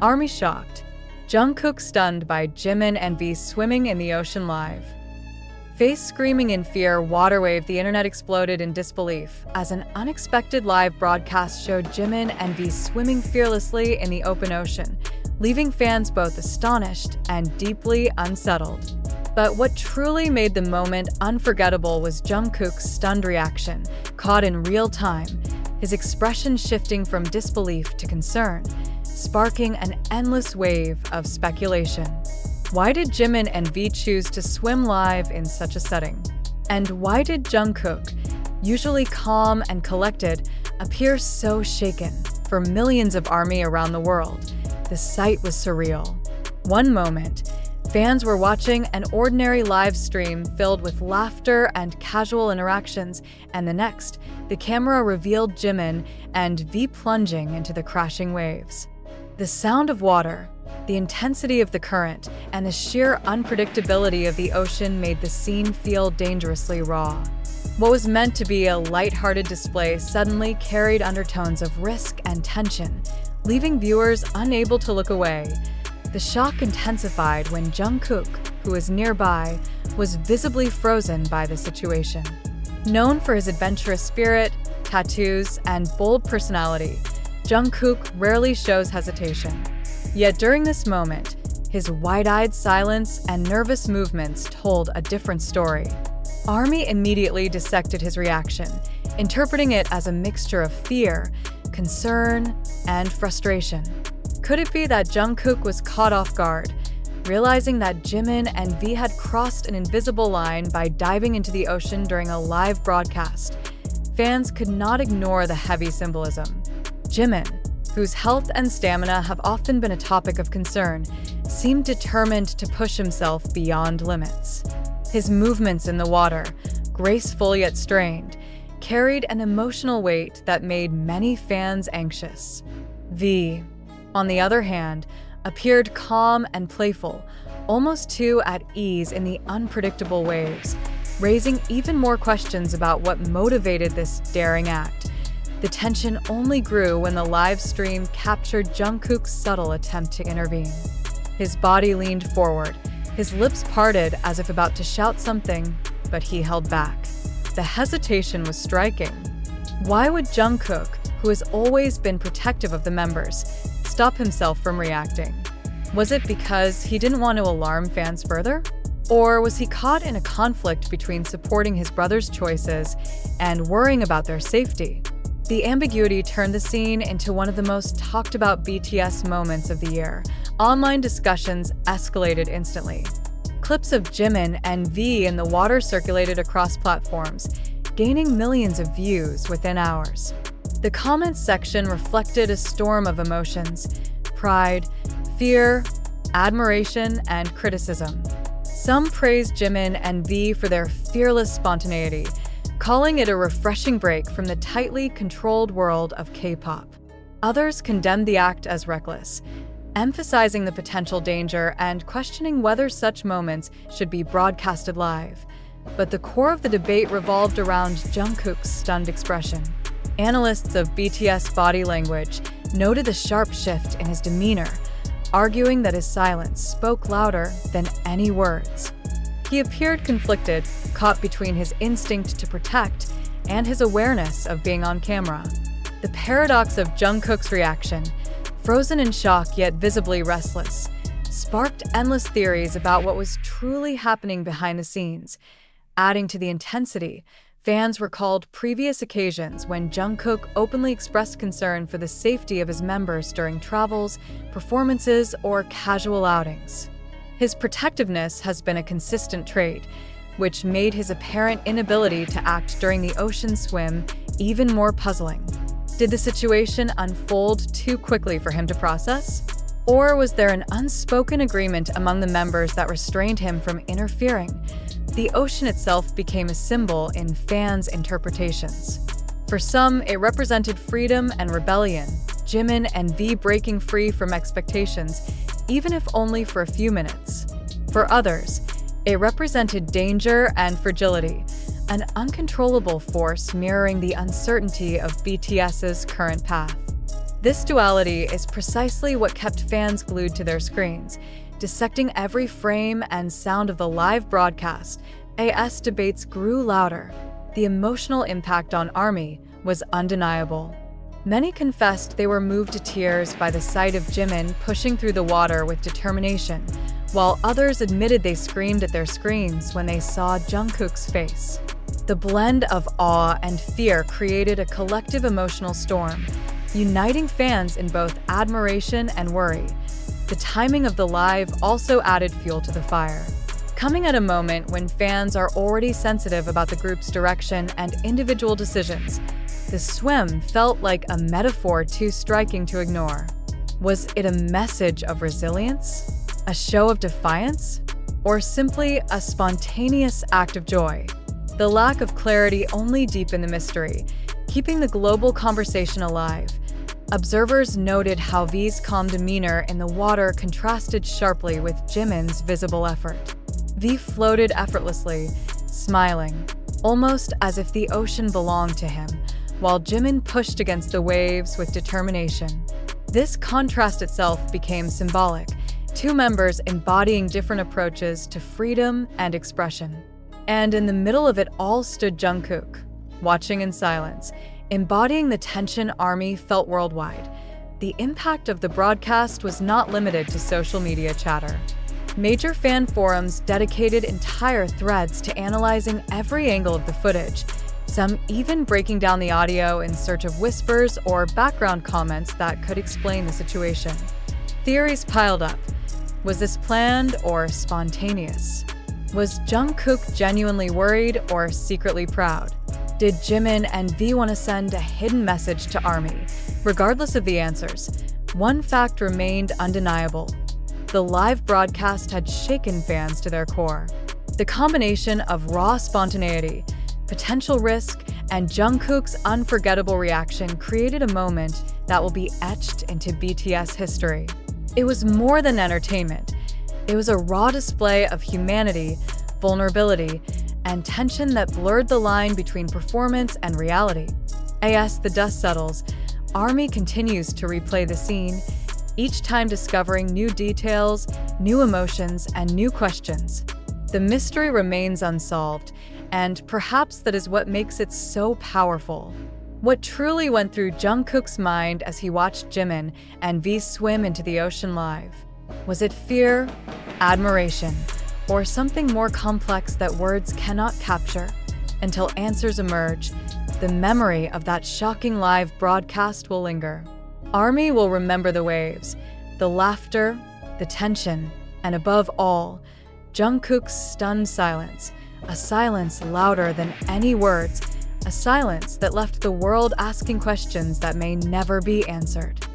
ARMY shocked. Jungkook stunned by Jimin and V swimming in the ocean live. Face screaming in fear, waterwave, the internet exploded in disbelief as an unexpected live broadcast showed Jimin and V swimming fearlessly in the open ocean, leaving fans both astonished and deeply unsettled. But what truly made the moment unforgettable was Jungkook's stunned reaction, caught in real time, his expression shifting from disbelief to concern, sparking an endless wave of speculation. Why did Jimin and V choose to swim live in such a setting? And why did Jungkook, usually calm and collected, appear so shaken? For millions of ARMY around the world, the sight was surreal. One moment, fans were watching an ordinary live stream filled with laughter and casual interactions, and the next, the camera revealed Jimin and V plunging into the crashing waves. The sound of water, the intensity of the current, and the sheer unpredictability of the ocean made the scene feel dangerously raw. What was meant to be a lighthearted display suddenly carried undertones of risk and tension, leaving viewers unable to look away. The shock intensified when Jungkook, who was nearby, was visibly frozen by the situation. Known for his adventurous spirit, tattoos, and bold personality, Jungkook rarely shows hesitation. Yet during this moment, his wide-eyed silence and nervous movements told a different story. ARMY immediately dissected his reaction, interpreting it as a mixture of fear, concern, and frustration. Could it be that Jungkook was caught off guard, realizing that Jimin and V had crossed an invisible line by diving into the ocean during a live broadcast? Fans could not ignore the heavy symbolism. Jimin, whose health and stamina have often been a topic of concern, seemed determined to push himself beyond limits. His movements in the water, graceful yet strained, carried an emotional weight that made many fans anxious. V, on the other hand, appeared calm and playful, almost too at ease in the unpredictable waves, raising even more questions about what motivated this daring act. The tension only grew when the live stream captured Jungkook's subtle attempt to intervene. His body leaned forward, his lips parted as if about to shout something, but he held back. The hesitation was striking. Why would Jungkook, who has always been protective of the members, stop himself from reacting? Was it because he didn't want to alarm fans further? Or was he caught in a conflict between supporting his brother's choices and worrying about their safety? The ambiguity turned the scene into one of the most talked about BTS moments of the year. Online discussions escalated instantly. Clips of Jimin and V in the water circulated across platforms, gaining millions of views within hours. The comments section reflected a storm of emotions: pride, fear, admiration, and criticism. Some praised Jimin and V for their fearless spontaneity, calling it a refreshing break from the tightly controlled world of K-pop. Others condemned the act as reckless, emphasizing the potential danger and questioning whether such moments should be broadcasted live. But the core of the debate revolved around Jungkook's stunned expression. Analysts of BTS body language noted the sharp shift in his demeanor, arguing that his silence spoke louder than any words. He appeared conflicted, caught between his instinct to protect and his awareness of being on camera. The paradox of Jungkook's reaction, frozen in shock yet visibly restless, sparked endless theories about what was truly happening behind the scenes. Adding to the intensity, fans recalled previous occasions when Jungkook openly expressed concern for the safety of his members during travels, performances, or casual outings. His protectiveness has been a consistent trait, which made his apparent inability to act during the ocean swim even more puzzling. Did the situation unfold too quickly for him to process? Or was there an unspoken agreement among the members that restrained him from interfering? The ocean itself became a symbol in fans' interpretations. For some, it represented freedom and rebellion, Jimin and V breaking free from expectations, even if only for a few minutes. For others, it represented danger and fragility, an uncontrollable force mirroring the uncertainty of BTS's current path. This duality is precisely what kept fans glued to their screens, dissecting every frame and sound of the live broadcast. As debates grew louder, the emotional impact on ARMY was undeniable. Many confessed they were moved to tears by the sight of Jimin pushing through the water with determination, while others admitted they screamed at their screens when they saw Jungkook's face. The blend of awe and fear created a collective emotional storm, uniting fans in both admiration and worry. The timing of the live also added fuel to the fire, coming at a moment when fans are already sensitive about the group's direction and individual decisions. The swim felt like a metaphor too striking to ignore. Was it a message of resilience, a show of defiance, or simply a spontaneous act of joy? The lack of clarity only deepened the mystery, keeping the global conversation alive. Observers noted how V's calm demeanor in the water contrasted sharply with Jimin's visible effort. V floated effortlessly, smiling, almost as if the ocean belonged to him, while Jimin pushed against the waves with determination. This contrast itself became symbolic, two members embodying different approaches to freedom and expression. And in the middle of it all stood Jungkook, watching in silence, embodying the tension ARMY felt worldwide. The impact of the broadcast was not limited to social media chatter. Major fan forums dedicated entire threads to analyzing every angle of the footage, some even breaking down the audio in search of whispers or background comments that could explain the situation. Theories piled up. Was this planned or spontaneous? Was Jungkook genuinely worried or secretly proud? Did Jimin and V want to send a hidden message to ARMY? Regardless of the answers, one fact remained undeniable. The live broadcast had shaken fans to their core. The combination of raw spontaneity, potential risk, and Jungkook's unforgettable reaction created a moment that will be etched into BTS history. It was more than entertainment. It was a raw display of humanity, vulnerability, and tension that blurred the line between performance and reality. As the dust settles, ARMY continues to replay the scene, each time discovering new details, new emotions, and new questions. The mystery remains unsolved, and perhaps that is what makes it so powerful. What truly went through Jungkook's mind as he watched Jimin and V swim into the ocean live? Was it fear, admiration, or something more complex that words cannot capture? Until answers emerge, the memory of that shocking live broadcast will linger. ARMY will remember the waves, the laughter, the tension, and above all, Jungkook's stunned silence, a silence louder than any words, a silence that left the world asking questions that may never be answered.